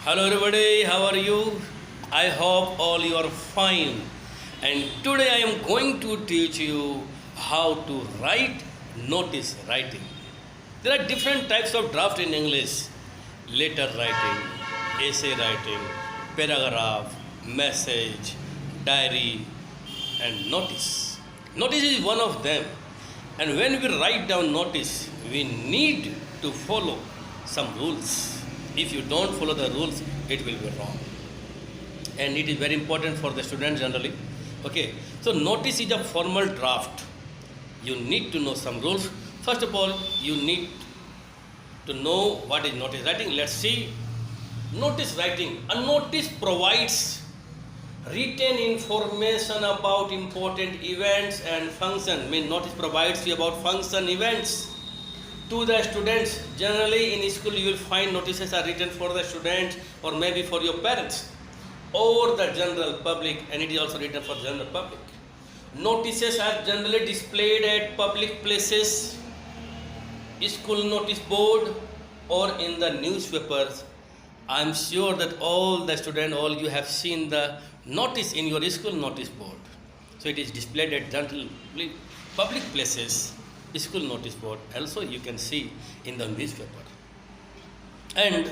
Hello everybody, how are you? I hope all you are fine. And today I am going to teach you how to write notice writing. There are different types of draft in English. Letter writing, essay writing, paragraph, message, diary and notice. Notice is one of them. And when we write down notice, we need to follow some rules. If you don't follow the rules, it will be wrong. And it is very important for the students generally. Okay, so notice is a formal draft. You need to know some rules. First of all, you need to know what is notice writing. Let's see. Notice writing. A notice provides written information about important events and function. Means notice provides you about function events to the students. Generally in school you will find notices are written for the students or maybe for your parents or the general public, and it is also written for general public. Notices are generally displayed at public places, school notice board or in the newspapers. I am sure that all the students, all you have seen the notice in your school notice board. So it is displayed at generally public places, school notice board. Also you can see in the newspaper. And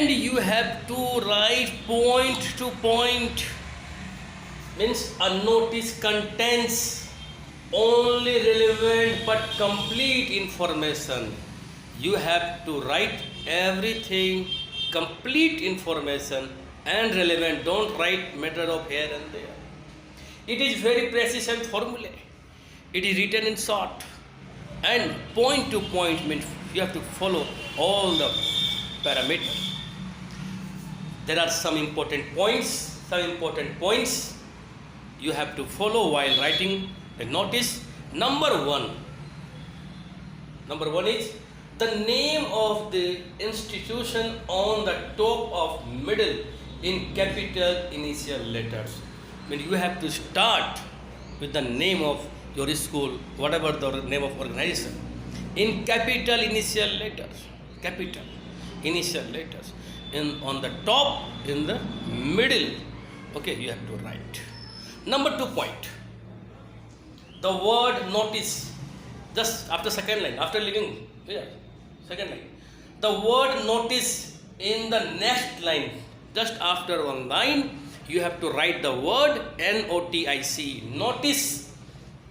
you have to write point to point. Means a notice contains only relevant but complete information. You have to write everything, complete information and relevant. Don't write matter of here and there. It is very precise and formula. It is written in short and point to point, means you have to follow all the parameters. There are some important points you have to follow while writing a notice. Number one is the name of the institution on the top of middle in capital initial letters. I mean, you have to start with the name of your school, whatever the name of organization, in capital initial letters. On the top, in the middle. Okay, you have to write. Number 2 point. The word notice, just after second line, after leaving here, second line. The word notice in the next line, just after one line, you have to write the word NOTIC, notice.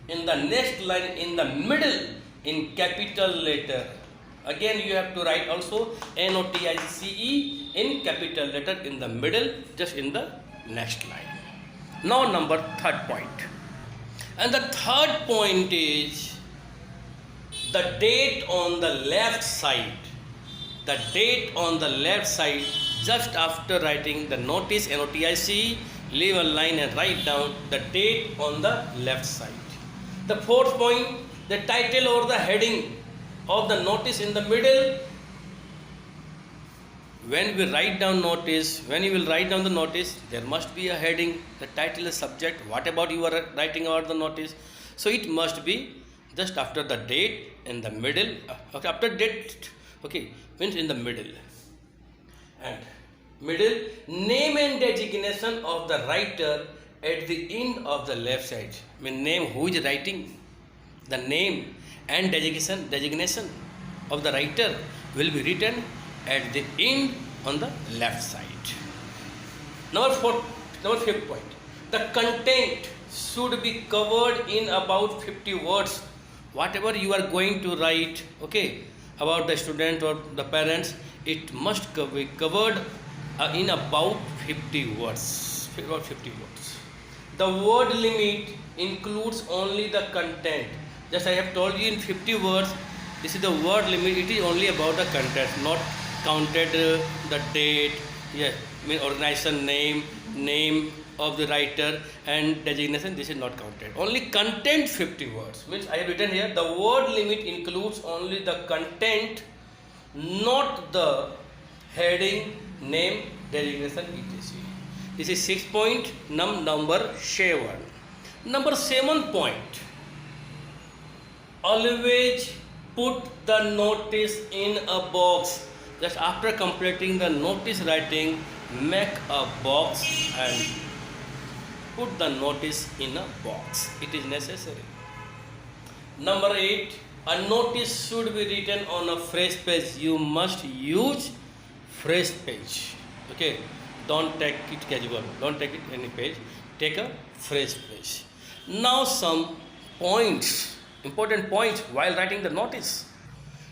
In the next line, in the middle, in capital letter. Again, you have to write also NOTICE in capital letter in the middle, just in the next line. Now, number 3rd point. And the 3rd point is the date on the left side. The date on the left side, just after writing the notice NOTICE, leave a line and write down the date on the left side. The 4th point, the title or the heading of the notice in the middle. When you will write down the notice, there must be a heading, the title is subject, what about you are writing about the notice. So it must be just after the date in the middle, after date, okay, means in the middle. And middle, name and designation of the writer at the end of the left side. I mean, name who is writing, the name and designation of the writer will be written at the end on the left side. Number 5th point. The content should be covered in about 50 words. Whatever you are going to write, okay, about the student or the parents, it must be covered in about 50 words. The word limit includes only the content. Just I have told you in 50 words, this is the word limit. It is only about the content, not counted the date, organization name of the writer and designation. This is not counted. Only content 50 words. Means I have written here, the word limit includes only the content, not the heading, name, designation, etc. This is 6 point. Number 7. Number 7 point. Always put the notice in a box. Just after completing the notice writing, make a box and put the notice in a box. It is necessary. Number 8, a notice should be written on a fresh page. You must use fresh page. Okay, don't take it casual, don't take it any page, take a fresh page. Now some points, important points while writing the notice.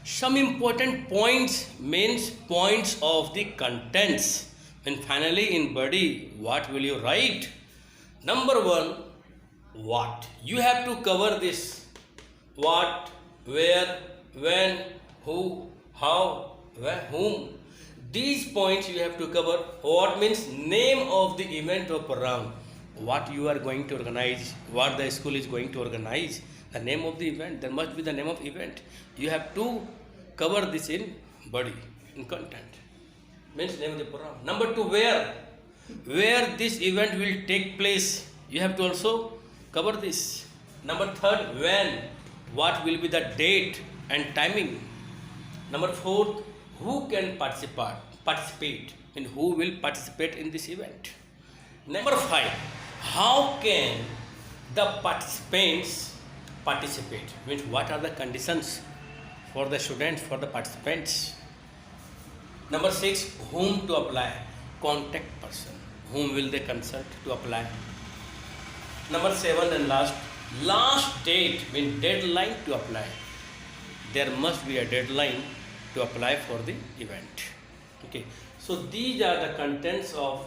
Some important points means points of the contents. And finally in body, what will you write? Number 1, what? You have to cover this. What, where, when, who, how, where, whom. These points you have to cover. What means name of the event or program. What you are going to organize, what the school is going to organize. The name of the event, there must be the name of event. You have to cover this in body, in content. Means name of the program. Number 2, where this event will take place. You have to also cover this. Number 3, when. What will be the date and timing. Number 4, who can participate and who will participate in this event. Number 5, how can the participants participate? Means what are the conditions for the students, for the participants. Number 6, whom to apply. Contact person. Whom will they consult to apply. Number 7 and last date means deadline to apply. There must be a deadline to apply for the event. Okay, so these are the contents of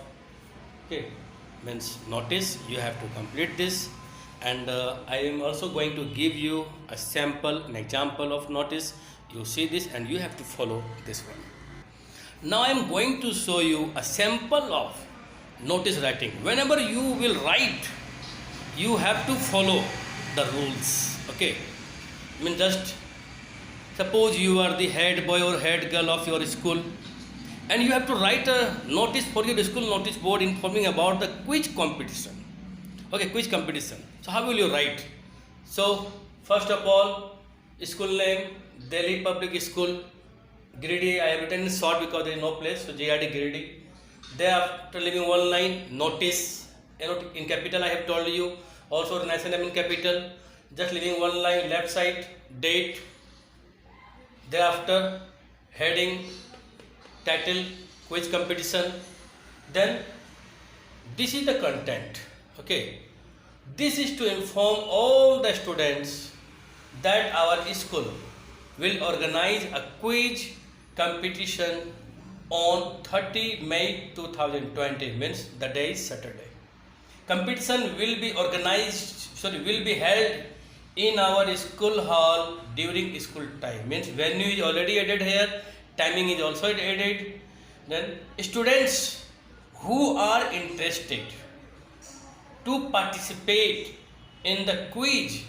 means notice. You have to complete this, and I am also going to give you a sample, an example of notice. You see this and you have to follow this one. Now I am going to show you a sample of notice writing. Whenever you will write, you have to follow the rules. Okay, I mean, just suppose you are the head boy or head girl of your school, and you have to write a notice for your school notice board informing about the quiz competition. Okay, quiz competition. So how will you write? So first of all, school name, Delhi Public School, Giridih. I have written in short because there is no place, so JRD Giridih. Thereafter leaving one line, notice, in capital I have told you, also national name in capital, just leaving one line, left side, date. Thereafter heading, title, quiz competition. Then this is the content. Okay, this is to inform all the students that our school will organize a quiz competition on 30 May 2020, means the day is Saturday. Competition will be will be held in our school hall during school time. Means venue is already added here, timing is also added. Then students who are interested to participate in the quiz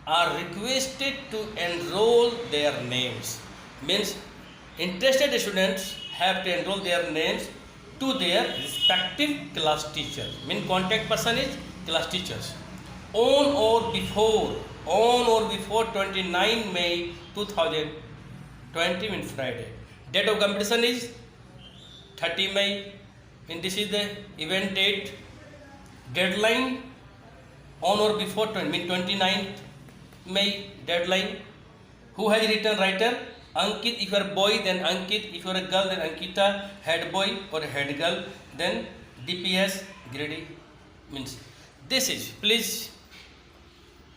are requested to enroll their names. Means interested students have to enroll their names to their respective class teachers. Mean contact person is class teachers. On or before 29 May 2020, means Friday. Date of competition is 30 May, and this is the event date. Deadline on or before 29th May, deadline. Who has written writer? Ankit. If you are a boy, then Ankit. If you are a girl, then Ankita. Head boy or head girl, then DPS Giridih. Means this is, please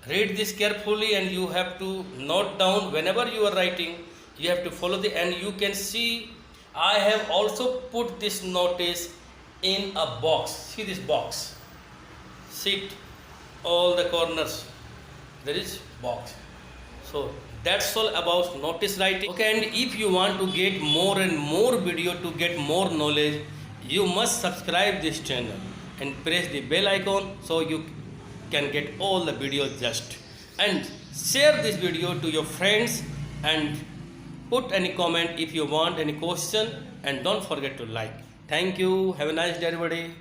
read this carefully, and you have to note down whenever you are writing. You have to follow and you can see I have also put this notice in a box. See this box. See all the corners. There is box. So that's all about notice writing. Okay, and if you want to get more and more video to get more knowledge, you must subscribe this channel and press the bell icon so you can get all the videos just. And share this video to your friends and put any comment if you want any question, and don't forget to like. Thank you. Have a nice day, everybody.